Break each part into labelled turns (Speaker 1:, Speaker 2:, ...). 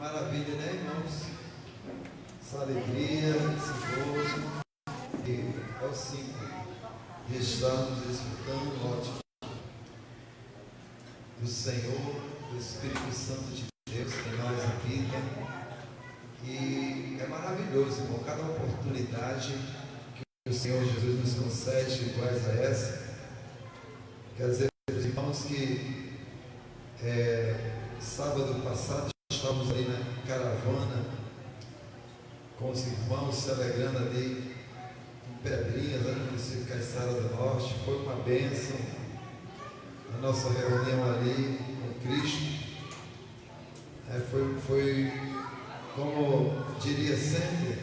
Speaker 1: Maravilha, né, irmãos? Essa alegria, esse gozo, e é o simples de estarmos desfrutando o ótimo do Senhor, do Espírito Santo de Deus que nós habita. E é maravilhoso, irmão, cada oportunidade que o Senhor Jesus nos concede iguais a essa. Quer dizer, irmãos, que sábado passado estávamos ali na caravana com os irmãos celebrando ali em Pedrinhas, lá no município de Caiçara do Norte. Foi uma bênção a nossa reunião ali com Cristo. Foi como diria sempre,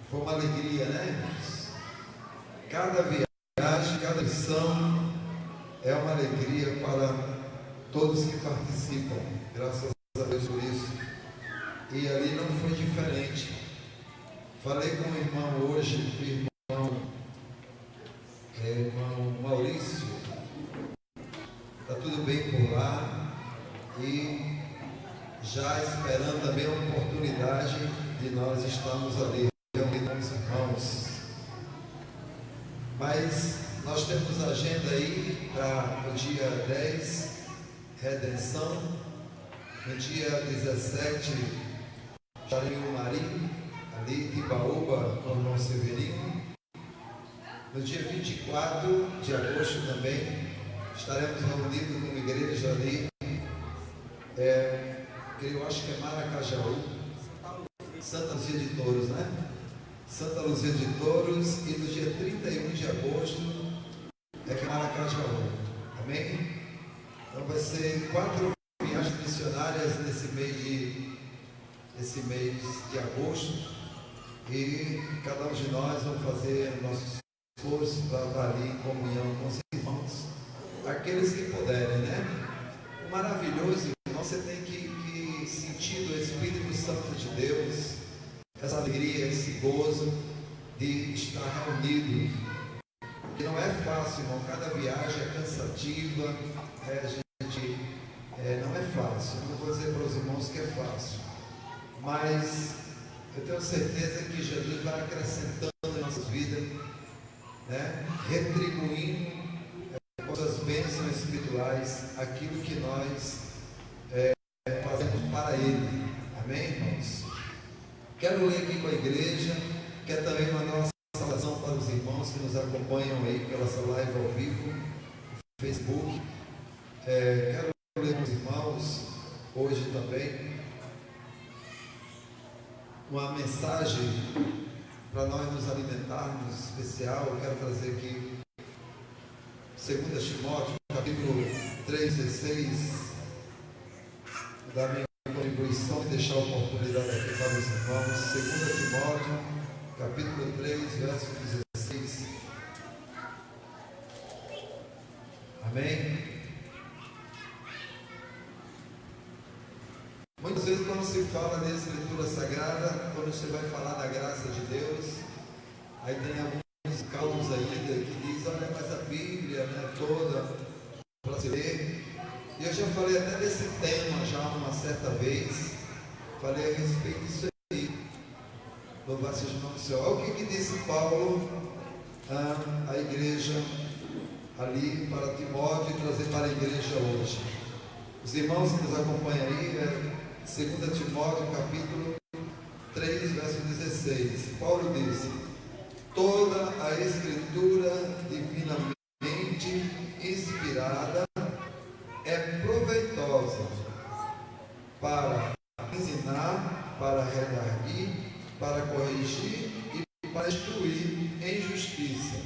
Speaker 1: foi uma alegria, né, irmãos? Cada viagem, cada missão é uma alegria para todos que participam, graças a Deus por isso. E ali não foi diferente. Falei com o irmão hoje, o irmão Maurício, está tudo bem por lá, e já esperando também a oportunidade de nós estarmos ali reunidos com os irmãos. Mas nós temos agenda aí para o dia 10, redenção. No dia 17, Jarinho Marim, ali em Tibaúba, com o irmão Severino. No dia 24 de agosto também estaremos reunidos como igreja ali, eu acho que é Maracajaú, Santa Luzia de Touros, né? Santa Luzia de Touros. E no dia 31 de agosto é Maracajaú. Amém? Então vai ser 4 viagens missionárias nesse mês de agosto, e cada um de nós vamos fazer o nosso esforço para estar ali em comunhão com os irmãos, aqueles que puderem, né? O maravilhoso, irmão, você tem que sentir do Espírito Santo de Deus essa alegria, esse gozo de estar reunido. E não é fácil, irmão, cada viagem é cansativa, não é fácil. Não vou dizer para os irmãos que é fácil, mas eu tenho certeza que Jesus vai acrescentando em nossas vidas, né? Retribuindo com suas bênçãos espirituais aquilo que nós fazemos para Ele. Amém, irmãos? Quero ler aqui com a igreja, quero também mandar uma saudação para os irmãos que nos acompanham aí pela essa live ao vivo no Facebook. Quero ler com os irmãos hoje também uma mensagem para nós nos alimentarmos especial. Eu quero trazer aqui 2 Timóteo, capítulo 3:16, da minha contribuição e deixar a oportunidade aqui para os irmãos. 2 Timóteo, capítulo 3, verso 16. Amém? Muitas vezes, quando se fala de escritura sagrada, quando você vai falar da graça de Deus, aí tem alguns cálculos ainda que diz: olha, mas a Bíblia não é toda para se ler. E eu já falei até desse tema já uma certa vez, falei a respeito disso aí. Louvado seja o nome do Senhor. Olha o que disse Paulo à igreja ali para Timóteo e trazer para a igreja hoje. Os irmãos que nos acompanham aí, 2 Timóteo, capítulo 3, verso 16. Paulo disse: toda a escritura divinamente inspirada é proveitosa para ensinar, para redarguir, para corrigir e para instruir em justiça.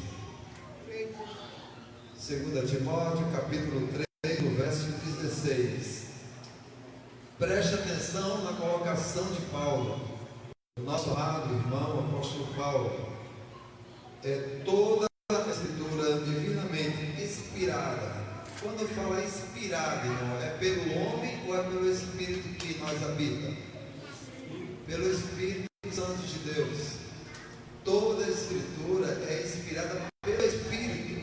Speaker 1: 2 Timóteo, capítulo 3, no verso 16. Preste atenção na colocação de Paulo, o nosso amado irmão apóstolo Paulo. Toda a escritura divinamente inspirada. Quando fala inspirada, irmão, é pelo homem ou é pelo Espírito que nós habita? Pelo Espírito Santo de Deus. Toda a escritura é inspirada pelo Espírito,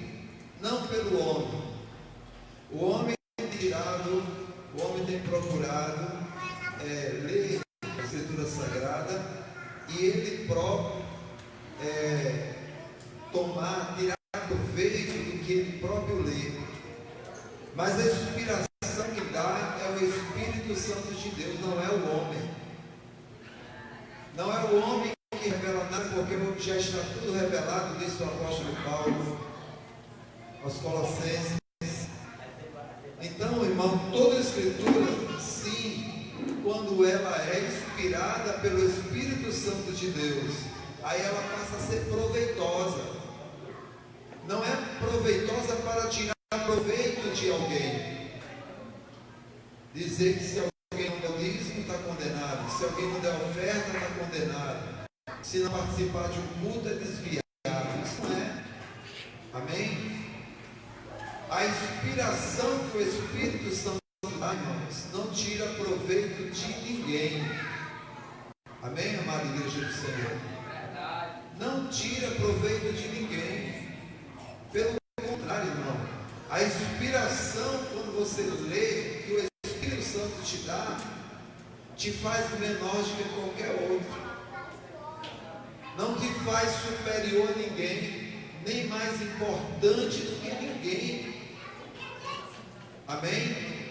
Speaker 1: não pelo homem. O homem tem tirado, o homem tem procurado ler a Escritura Sagrada e ele próprio tirar proveito do que ele próprio lê. Mas a inspiração que dá é o Espírito Santo de Deus, não é o homem. Não é o homem que revela nada, porque já está tudo revelado, disse o apóstolo Paulo aos Colossenses. Então, irmão, toda a Escritura, sim, quando ela é inspirada pelo Espírito Santo de Deus, aí ela passa a ser proveitosa. Não é proveitosa para tirar proveito de alguém. Dizer que se alguém não der dízimo está condenado, se alguém não der oferta está condenado, se não participar de um culto é desviado. Isso não é. Amém? A inspiração que o Espírito Santo dá, irmãos, não tira proveito de ninguém. Amém, amada igreja do Senhor? Não tira proveito de ninguém. Pelo contrário, irmão, a inspiração, quando você lê, que o Espírito Santo te dá, te faz menor do que qualquer outro. Não te faz superior a ninguém, nem mais importante do que ninguém. Amém?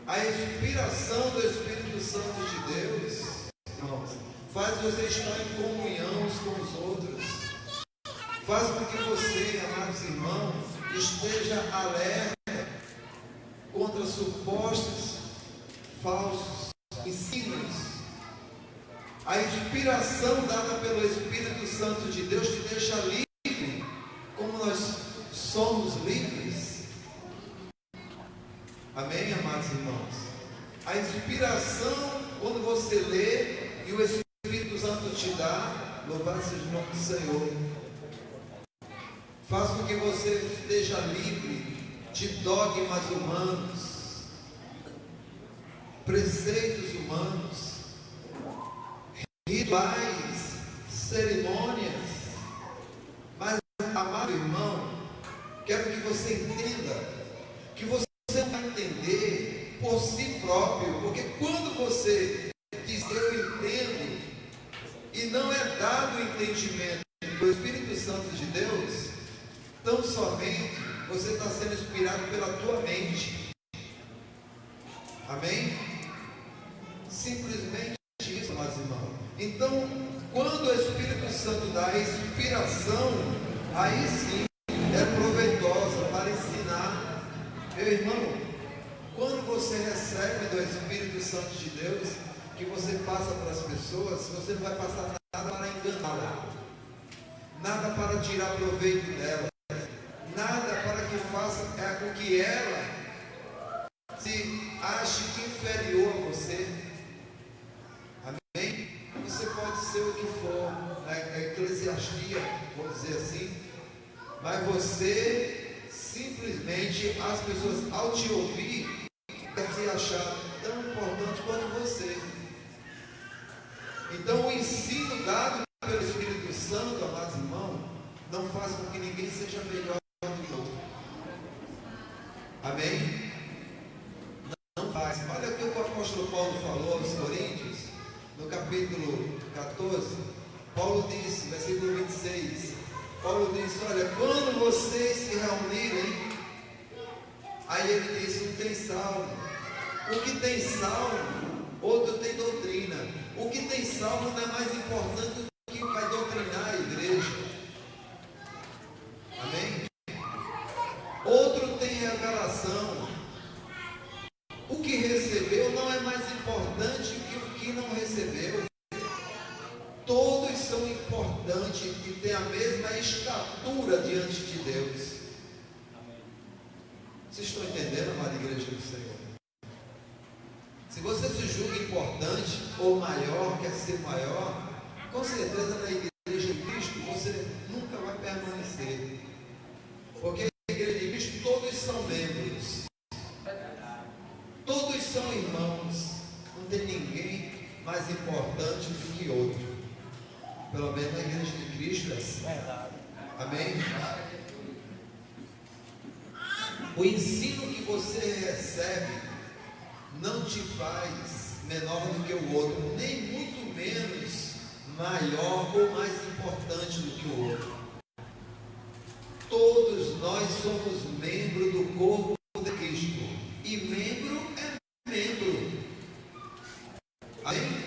Speaker 1: A inspiração do Espírito Santo de Deus, irmãos, faz você estar em comunhão uns com os outros. Faz com que você, amados irmãos, esteja alerta contra supostos falsos ensinos. A inspiração dada pelo Espírito Santo de Deus te deixa livre, como nós somos livres. Amém, amados irmãos? A inspiração, quando você lê e o Espírito Santo te dá, louvado seja o nome do Senhor, faz com que você esteja livre de dogmas humanos, preceitos humanos, rituais, cerimônias. Mas, amado irmão, quero que você entenda que você vai entender por si próprio, porque quando você diz eu entendo e não é dado o entendimento do Espírito Santo de Deus, tão somente você está sendo inspirado pela tua mente. Amém? Simplesmente isso, amados irmãos. Então, quando o Espírito Santo dá a inspiração, aí sim é proveitosa para ensinar. Meu irmão, quando você recebe do Espírito Santo de Deus, que você passa para as pessoas, você não vai passar nada para enganá-la, nada para tirar proveito dela, nada para que faça com que ela se ache inferior a você. Amém? Você pode ser o que for, a eclesiastia, vou dizer assim, mas você simplesmente, as pessoas ao te ouvir, vai se achar tão importante quanto você. Então o ensino dado pelo Espírito Santo, amados irmãos, não faz com que ninguém seja melhor do que o outro. Amém? Não faz. Olha o que o apóstolo Paulo falou aos Coríntios, no capítulo 14. Paulo disse, versículo 26, Paulo disse, olha, quando vocês se reunirem, aí ele disse, um tem salmo, o que tem salmo, outro tem doutrina. O que tem salmo não é mais importante do que vai doutrinar a igreja. Amém? Outro tem revelação. O que recebeu não é mais importante que o que não recebeu. Todos são importantes e têm a mesma estatura diante de Deus. Vocês estão entendendo, amada igreja do Senhor? Se você se julga importante ou maior, quer ser maior, com certeza na igreja de Cristo você nunca vai permanecer. Porque na igreja de Cristo todos são membros. Todos são irmãos. Não tem ninguém mais importante do que outro. Pelo menos na igreja de Cristo é assim. Amém? O ensino que você recebe não te faz menor do que o outro, nem muito menos maior ou mais importante do que o outro. Todos nós somos membros do corpo de Cristo, e membro é membro. Amém?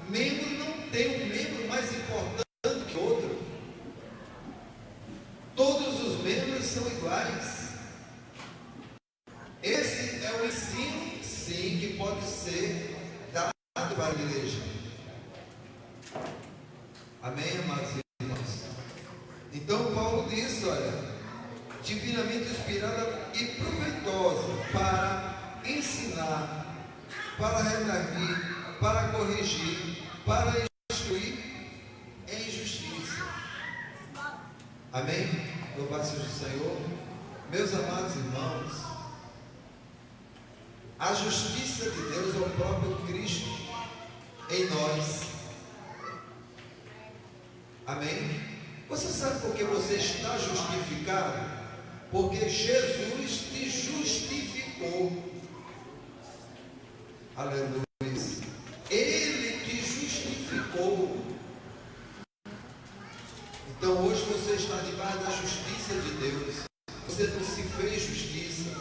Speaker 1: Membro não tem um membro mais importante que outro. Todos os membros são iguais. Esse é o ensino, sim, que pode ser dado para a igreja. Amém, amados irmãos? Então Paulo diz, olha, divinamente inspirada e proveitosa para ensinar, para redarguir, para corrigir, para instruir em justiça. Amém? Louvado seja o Senhor. Meus amados irmãos, a justiça de Deus é o próprio Cristo em nós. Amém? Você sabe por que você está justificado? Porque Jesus te justificou. Aleluia. Ele te justificou. Então hoje você está debaixo da justiça de Deus. Você não se fez justiça.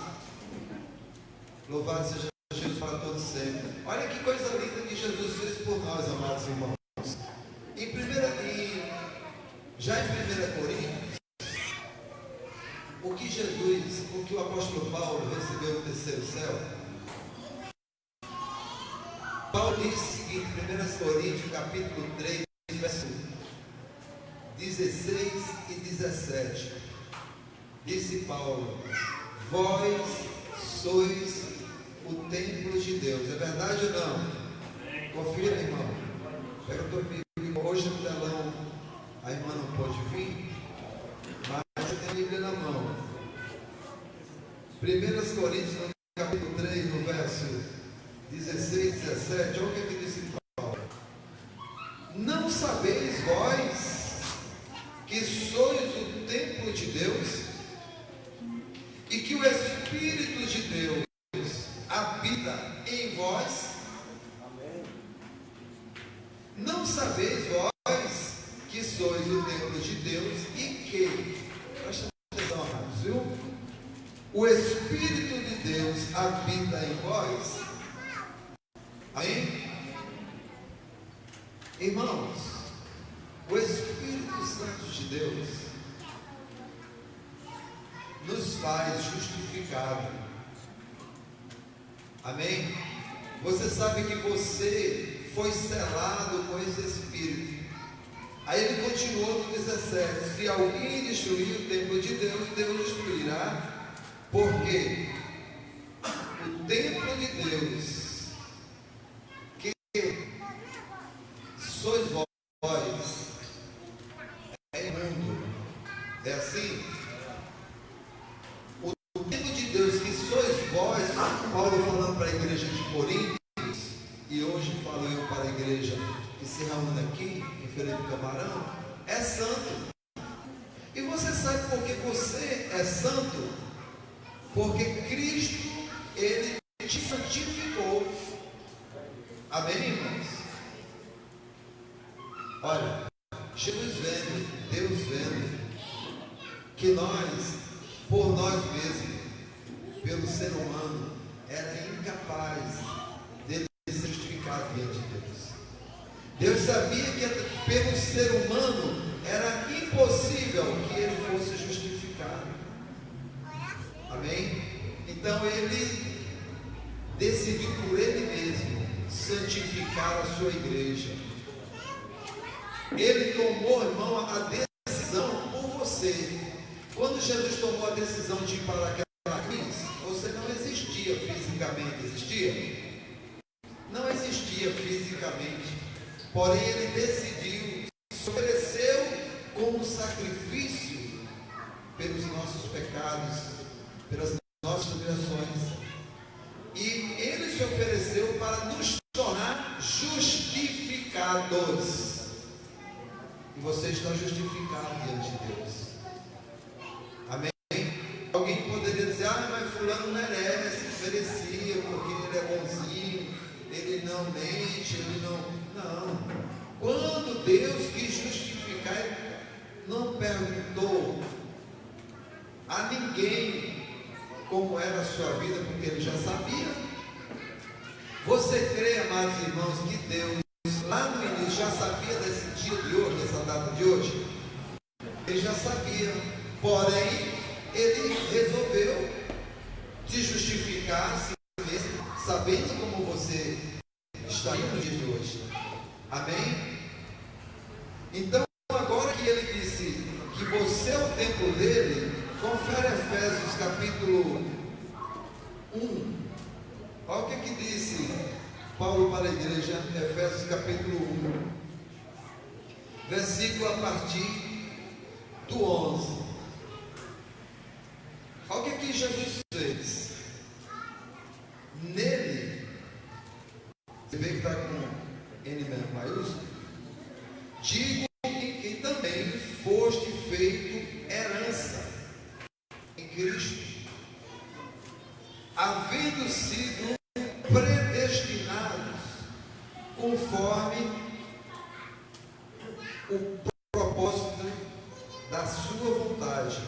Speaker 1: Louvado seja Jesus para todos sempre. Olha que coisa linda que Jesus fez por nós, amados irmãos. Já em 1 Coríntios, o que o apóstolo Paulo recebeu no terceiro céu, Paulo diz o seguinte, 1 Coríntios capítulo 3, verso 16 e 17, disse Paulo: vós sois o templo de Deus. É verdade ou não? Confira, irmão. Pega a tua Bíblia. Hoje no telão a irmã não pode vir, mas você tem a Bíblia na mão. 1 Coríntios no capítulo 3, no verso 16 e 17, olha o que aqui disse Paulo: não sabeis vós que sois o templo de Deus e que o Espírito de Deus habita em vós? Não sabeis vós que sois o templo de Deus e que, presta atenção, amados, viu? O Espírito de Deus habita em vós? Amém? Irmãos, o Espírito Santo de Deus nos faz justificado. Amém? Você sabe que você foi selado com esse Espírito. Aí ele continuou no 17: se alguém destruir o templo de Deus, Deus destruirá, porque o templo de Deus, que sois vós, é imundo. É assim? O templo de Deus que sois vós, Paulo falando para a igreja de Corinto, e hoje falo eu para a igreja que se reúne aqui em Felipe Camarão, é santo. E você sabe por que você é santo? Porque Cristo, Ele te santificou. Amém, irmãos? Olha, Jesus vendo, Deus vendo, que nós, por nós mesmos, pelo ser humano, era incapaz de se justificar diante de Deus. Deus sabia que pelo ser humano era impossível que ele fosse justificado. Amém? Então ele decidiu por ele mesmo santificar a sua igreja. Ele tomou, irmão, a decisão por você. Quando Jesus tomou a decisão de ir para aquela cruz, você não existia fisicamente. Existia? Não existia fisicamente. Porém ele decidiu, se ofereceu como sacrifício pelos nossos pecados, pelas nossas transgressões. E ele se ofereceu para nos tornar justificados. E você está justificado diante de Deus. Amém? Alguém poderia dizer: ah, mas fulano merece, merecia, porque não mente, ele não. Quando Deus quis justificar, ele não perguntou a ninguém como era a sua vida, porque ele já sabia. Você crê, amados irmãos, que Deus lá no início já sabia desse dia de hoje, dessa data de hoje? Ele já sabia, porém ele resolveu se justificar a si mesmo, sabendo como você está aí no dia de hoje. Amém? Então, agora que ele disse que você é o templo dele, confere Efésios capítulo 1. Olha o que disse Paulo para a igreja, Efésios capítulo 1, versículo a partir do 11. Olha o que Jesus fez. Nele, você vê que está com N maiúsculo, digo que também foste feito herança em Cristo, havendo sido predestinados conforme o propósito da sua vontade,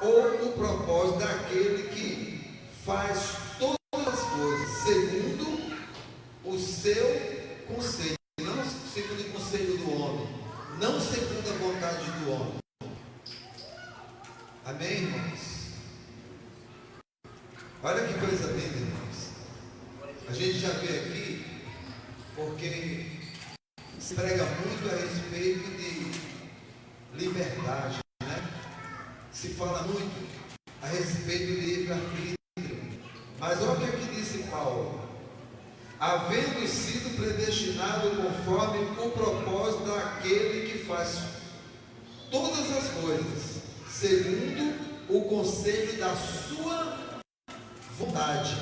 Speaker 1: ou o propósito daquele que faz todas as coisas segundo o seu conselho, não segundo o conselho do homem, não segundo a vontade do homem. Amém, irmãos? Olha que coisa linda, irmãos. A gente já vê aqui, porque se prega muito a respeito de liberdade, né? Se fala muito a respeito de livre-arbítrio. Mas olha o que disse Paulo: havendo sido predestinado conforme o propósito daquele que faz todas as coisas, segundo o conselho da sua vontade.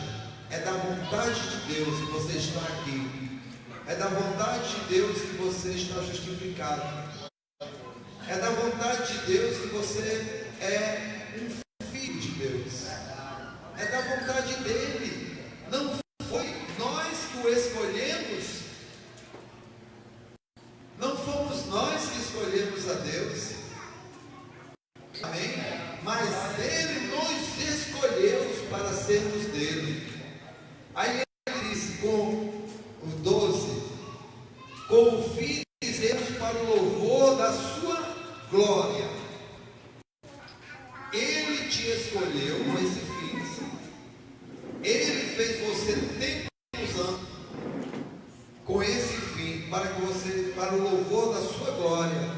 Speaker 1: É da vontade de Deus que você está aqui. É da vontade de Deus que você está justificado. É da vontade de Deus que você é um filho de Deus. É da vontade dele. Não foi nós que o escolhemos. Não fomos nós que escolhemos a Deus. Amém? Mas ele nos escolheu para sermos dele. Aí ele diz, com os 12, com o fim de sermos para o louvor da sua glória. Ele te escolheu com esse fim. Ele fez você tempos anos com esse fim, para o louvor da sua glória.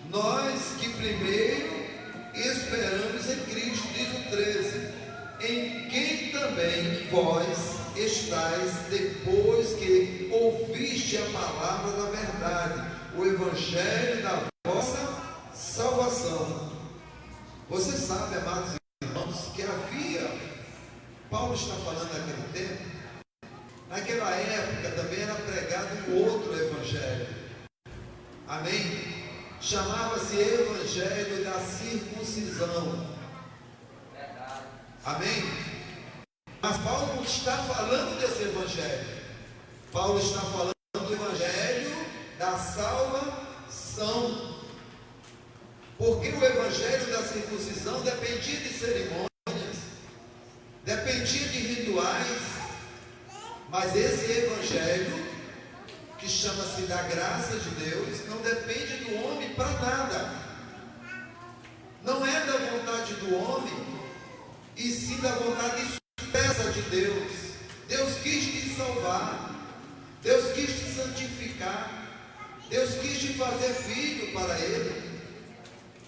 Speaker 1: Nós que primeiro esperamos em Cristo, diz o 13, em quem também vós estáis, depois que ouviste a palavra da verdade, o evangelho da vossa salvação. Você sabe, amados irmãos, que Paulo está falando naquele tempo, naquela época também era pregado um outro evangelho. Amém? Chamava-se evangelho da circuncisão. Amém? Mas Paulo não está falando desse evangelho. Paulo está falando do evangelho da salvação. Porque o evangelho da circuncisão dependia de cerimônias, dependia de rituais. Mas esse evangelho, que chama-se da graça de Deus, não depende do homem para nada. Não é da vontade do homem, e sim da vontade expressa de Deus. Deus quis te salvar, Deus quis te santificar, Deus quis te fazer filho para Ele.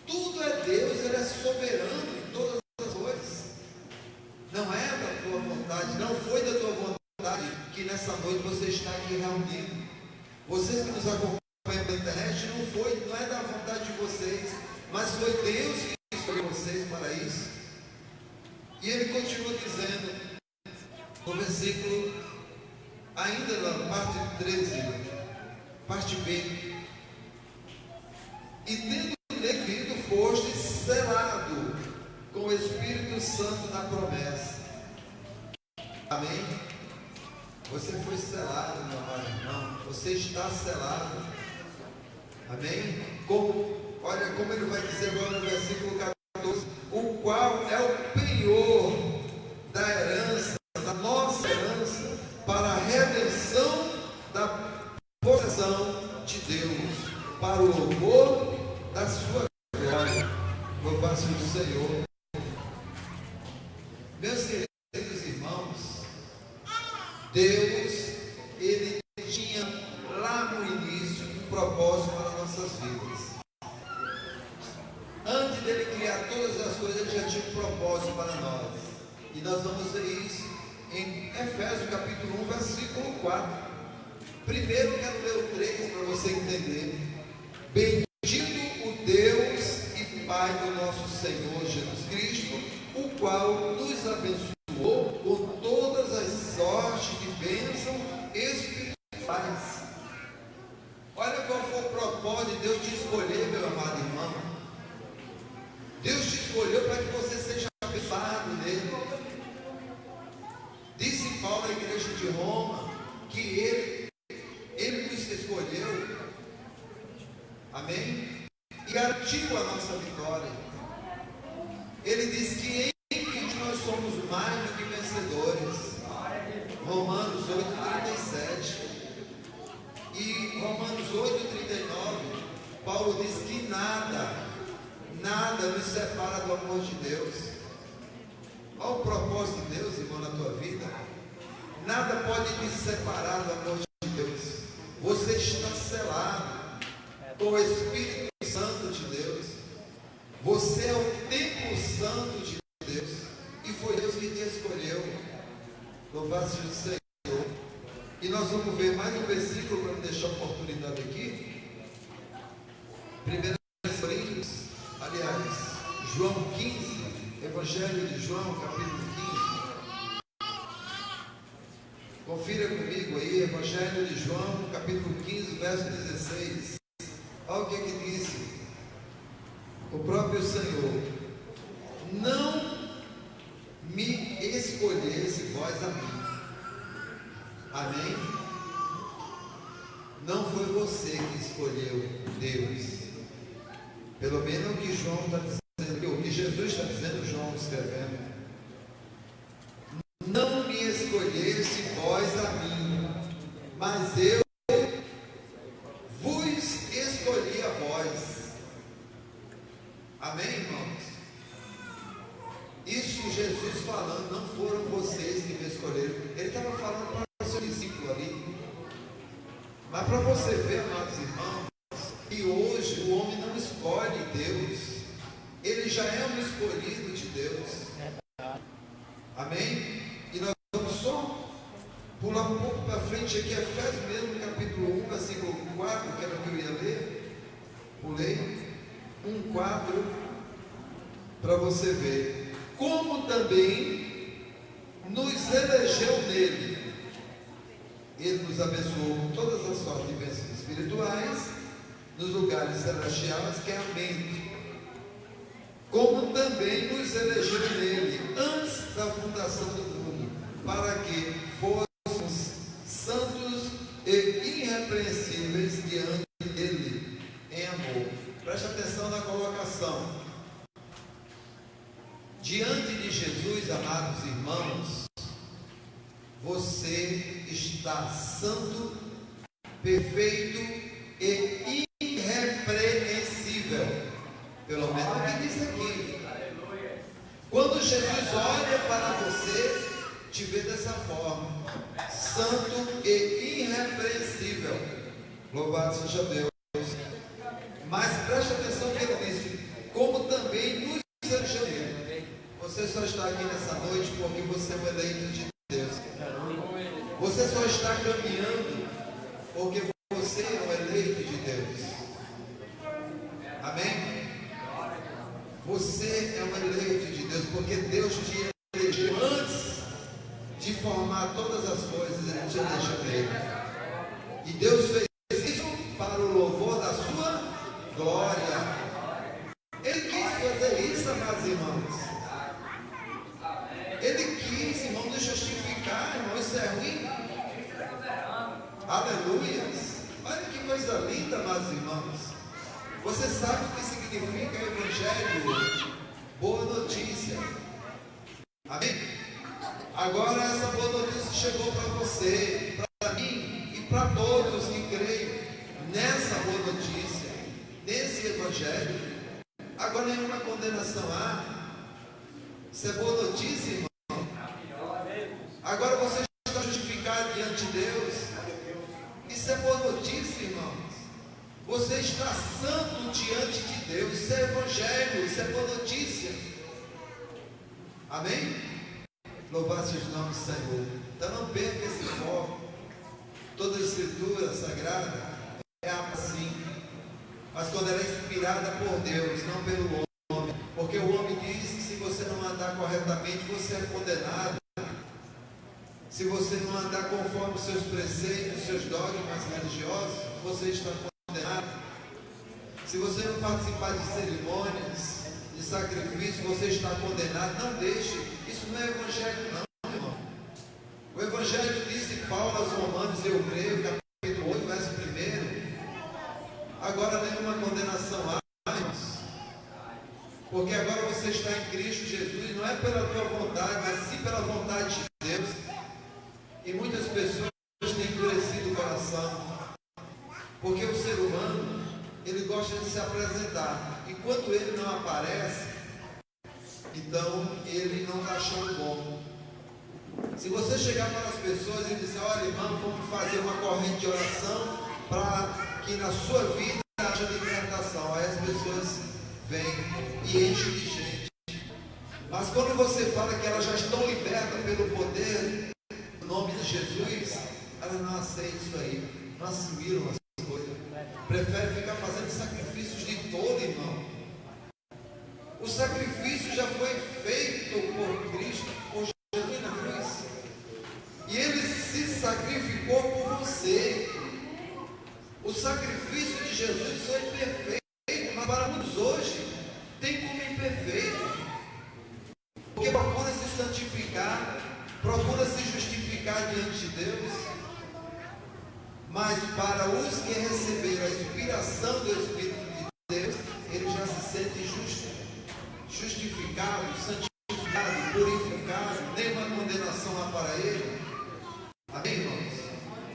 Speaker 1: Tudo é Deus, Ele é soberano em todas as coisas. Não é da tua vontade, não foi da tua vontade que nessa noite você está aqui reunido. Vocês que nos acompanham pela internet, não é da vontade de vocês, mas foi Deus que escolheu vocês para isso. E ele continua dizendo, no versículo, ainda na parte 13, parte B, e tendo nele vindo, foste selado com o Espírito Santo da promessa. Amém? Você foi selado, meu amado irmão. Você está selado. Amém? Olha como ele vai dizer agora no versículo 14: o qual é o penhor da herança, da nossa herança, para a redenção da possessão de Deus, para o louvor da sua glória. Louvado seja o Senhor. Meus queridos irmãos, Deus, Ele tinha lá no início um propósito para nossas vidas. Antes dele criar todas as coisas, Ele já tinha um propósito para nós. E nós vamos ver isso em Efésios capítulo 1, versículo 4. Primeiro eu quero ler o 3 para você entender. Bendito o Deus e Pai do nosso Senhor Jesus Cristo, o qual nos abençoou com todas as sortes de bênção espirituais. Olha qual foi o propósito de Deus te escolher, meu amado irmão. Deus te escolheu para que você seja abençoado nele. Disse Paulo à igreja de Roma que ele nos escolheu, amém? E garantiu a nossa vitória. Ele diz que em Cristo nós somos mais do que vencedores. Romanos 8:37. E Romanos 8:39, Paulo diz que nada nos separa do amor de Deus. Olha o propósito de Deus, irmão, na tua vida. Nada pode te separar do amor de Deus. Você está selado com o Espírito Santo de Deus. Você é o templo santo de Deus. E foi Deus que te escolheu. Louvado seja o Senhor. E nós vamos ver mais um versículo para me deixar a oportunidade aqui. 1 Coríntios, aliás, João 15, Evangelho de João, capítulo 15. Confira comigo aí, Evangelho de João, capítulo 15, verso 16. Olha o que disse o próprio Senhor: não me escolhesse vós a mim. Amém? Não foi você que escolheu Deus. Pelo menos o que João está dizendo, o que Jesus está dizendo, João escrevendo. Não me escolhesse vós a mim, mas eu vos escolhi a vós. Amém, irmãos? Isso Jesus falando, não foram vocês que me escolheram. Ele estava falando para o seu discípulo ali. Mas para você ver, amados irmãos, que hoje o homem não escolhe Deus. Ele já é um escolhido de Deus. Amém? E nós vamos só pular um pouco para frente aqui, Efésios mesmo, capítulo 1, versículo 4, que era o que eu ia ler. Pulei 1:4 para você ver. Como também nos elegeu nele. Ele nos abençoou com todas as sortes de bênçãos espirituais nos lugares celestiais, que é a mente. Como também nos elegeu nele antes da fundação do mundo, para que fôssemos santos e irrepreensíveis diante dele em amor. Preste atenção na colocação. Diante de Jesus, amados irmãos, você está santo, perfeito e irrepreensível. Pelo menos o que diz aqui. Quando Jesus olha para você, te vê dessa forma: santo e irrepreensível. Louvado seja Deus. Mas preste atenção que ele disse: como também nos elegeu nele. Você só está aqui nessa noite porque você é um eleito de Deus. Você só está caminhando porque você é um eleito de Deus. Amém? Você é um eleito de Deus porque Deus te elegeu antes de formar todas as coisas. Ele te elegeu nele. E Deus fez isso para o louvor da sua glória. Ele quis fazer isso, amados irmãos. Ele quis, irmão, nos justificar, irmão. Isso é ruim. Aleluias! Olha que coisa linda, meus irmãos. Você sabe o que significa Evangelho? Boa notícia. Amém? Agora essa boa notícia chegou para você, para mim e para todos que creem nessa boa notícia, nesse Evangelho. Agora nenhuma condenação há. Isso é boa notícia, irmão. Agora você está justificado diante de Deus. Isso é boa notícia, irmãos. Você está santo diante de Deus. Isso é Evangelho, isso é boa notícia. Amém? Louvado seja o nome do Senhor. Então não perca esse foco. Toda a Escritura Sagrada é assim. Mas quando ela é inspirada por Deus, não pelo homem. Porque o homem diz que se você não andar corretamente, você é condenado. Se você não andar conforme os seus preceitos, os seus dogmas religiosos, você está condenado. Se você não participar de cerimônias, de sacrifício, você está condenado. Não deixe. Isso não é Evangelho, não, irmão. O Evangelho disse Paulo aos Romanos, eu creio, capítulo 8, verso 1. Agora nenhuma condenação há, irmãos. Porque agora você está em Cristo Jesus, não é pela tua vontade, mas sim pela vontade de Deus. E muitas pessoas têm endurecido o coração, porque o ser humano, ele gosta de se apresentar, e quando ele não aparece, então ele não está achando bom. Se você chegar para as pessoas e dizer, olha irmão, vamos fazer uma corrente de oração para que na sua vida haja libertação, aí as pessoas vêm e enchem de gente. Mas quando você fala que elas já estão libertas pelo poder no nome de Jesus, elas não aceitam isso aí, não assimilam as coisas, preferem ficar fazendo sacrifícios de todo, irmão. O sacrifício já foi feito por Cristo, por Jesus na cruz, e Ele se sacrificou por você. O sacrifício de Jesus foi perfeito, mas para muitos hoje tem como imperfeito, porque procura se santificar, procura se justificar diante de Deus, mas para os que receberam a inspiração do Espírito de Deus, ele já se sente justificado, santificado, purificado, nenhuma condenação há para ele. Amém, irmãos?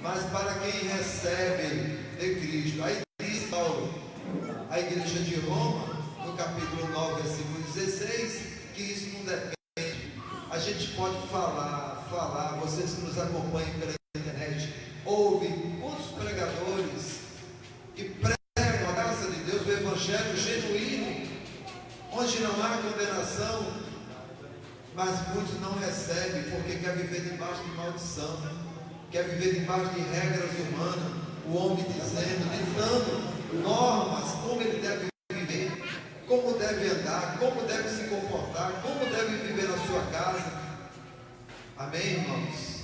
Speaker 1: Mas para quem recebe de Cristo, aí diz Paulo, a igreja de Roma, no capítulo 9, versículo 16, que isso não depende. A gente pode falar, vocês que nos acompanham pela internet, ouvem muitos pregadores que pregam a graça de Deus, o Evangelho genuíno, onde não há condenação, mas muitos não recebem, porque quer viver debaixo de maldição, quer viver debaixo de regras humanas, o homem dizendo, ditando normas, como ele deve viver, como deve andar, como deve se comportar, como deve viver na sua casa. Amém, irmãos?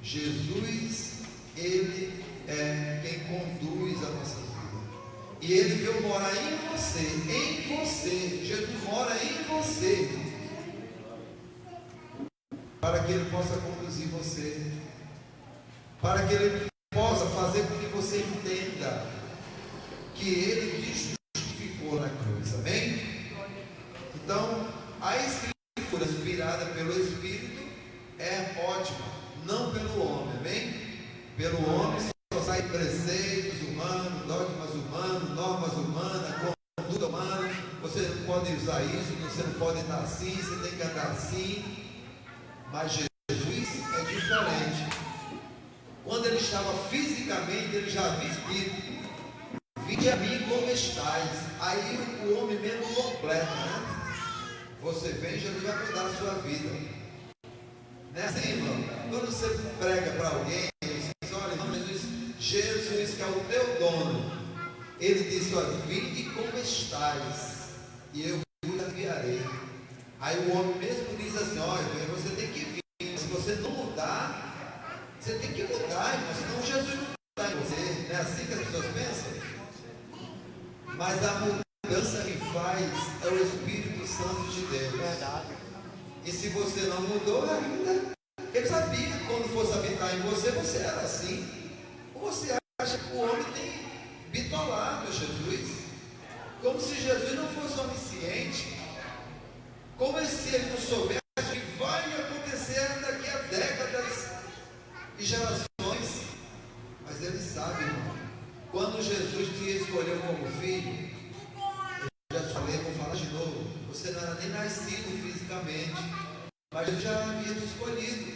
Speaker 1: Jesus, Ele é quem conduz a nossa vida, e Ele veio morar em você. Jesus mora em você, para que Ele possa conduzir você, para que Ele possa fazer com que você entenda que Ele te justificou na cruz. Amém? Então, a Escritura inspirada pelo Espírito é ótima, não pelo homem. Amém? Pelo homem só saem preceitos humanos, dogmas humanos, normas humanas, conduta humana. Você não pode usar isso, você não pode estar assim, você tem que andar assim. Mas Jesus é diferente. Quando ele estava fisicamente, ele já havia dito, vinde a mim como estáis. Aí o homem mesmo completa, né? Você vem, Jesus vai mudar a sua vida. Não é assim, irmão? Quando você prega para alguém, você diz, olha, irmão, Jesus que é o teu dono, ele disse, olha, vinde como estáis, e eu vos enviarei. Aí o homem mesmo diz assim, olha, você tem que vir, se você não mudar, você tem que mudar, irmão, senão Jesus não está em você. Não é assim que as pessoas pensam? Mas a mudança que faz é o Espírito Santo de Deus. Verdade. E se você não mudou ainda, ele sabia que quando fosse habitar em você, você era assim. Ou você acha que o homem tem bitolado Jesus? Como se Jesus não fosse onisciente, como se ele não soubesse o que vai acontecer daqui a décadas e gerações. Mas ele sabe, irmão. Quando Jesus te escolheu como filho, eu já te falei, vou falar de novo, você não era nem nascido fisicamente, mas ele já havia te escolhido.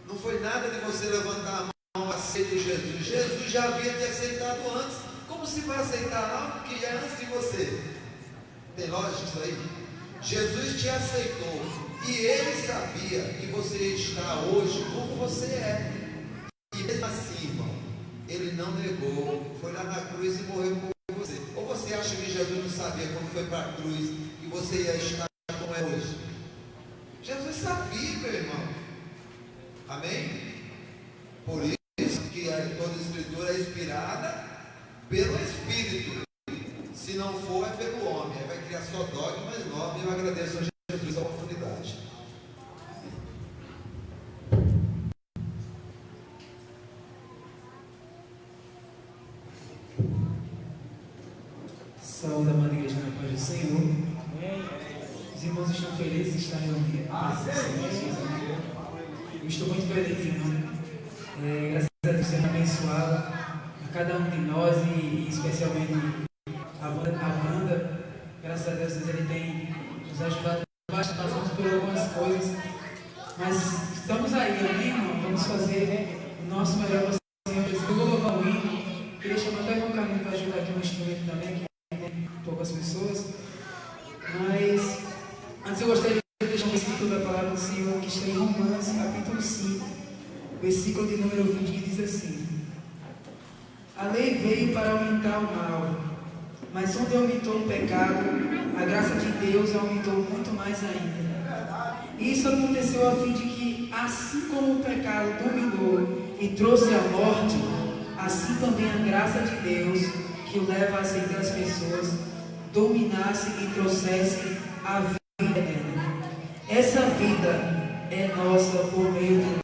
Speaker 1: Não foi nada de você levantar a mão, aceito Jesus. Jesus já havia te aceitado antes. Como se vai aceitar algo que é antes de você? Tem lógica isso aí? Jesus te aceitou e ele sabia que você está hoje como você é. E mesmo assim, irmão, ele não negou, foi lá na cruz e morreu por você. Ou você acha que Jesus não sabia quando foi para a cruz que você ia estar como é hoje? Jesus sabia, meu irmão. Amém? Por isso que toda a escritura é inspirada pelo Espírito. Se não for, é pelo homem. Aí vai criar só dogmas novos. E eu agradeço a Jesus a oportunidade.
Speaker 2: Saúde, amada igreja, na paz do Senhor. Os irmãos estão felizes de estarem aqui. Eu estou muito feliz, irmão. Graças a Deus, sendo abençoado a cada um de nós e especialmente a banda. Graças a Deus, ele tem nos ajudado bastante. Passamos por algumas coisas, mas estamos aí, amém, irmão? Vamos fazer o nosso melhor para o Senhor. Eu vou louvar o hino. Queria chamar até o caminho para ajudar aqui no instrumento também, que tem poucas pessoas. Mas antes eu gostaria de deixar um versículo da palavra do Senhor que está em Romanos, capítulo 5, versículo de número 20, que diz assim: a lei veio para aumentar o mal, mas onde aumentou o pecado, a graça de Deus aumentou muito mais ainda. Isso aconteceu a fim de que, assim como o pecado dominou e trouxe a morte, assim também a graça de Deus, que o leva a aceitar as pessoas, dominasse e trouxesse a vida eterna. Essa vida é nossa por meio de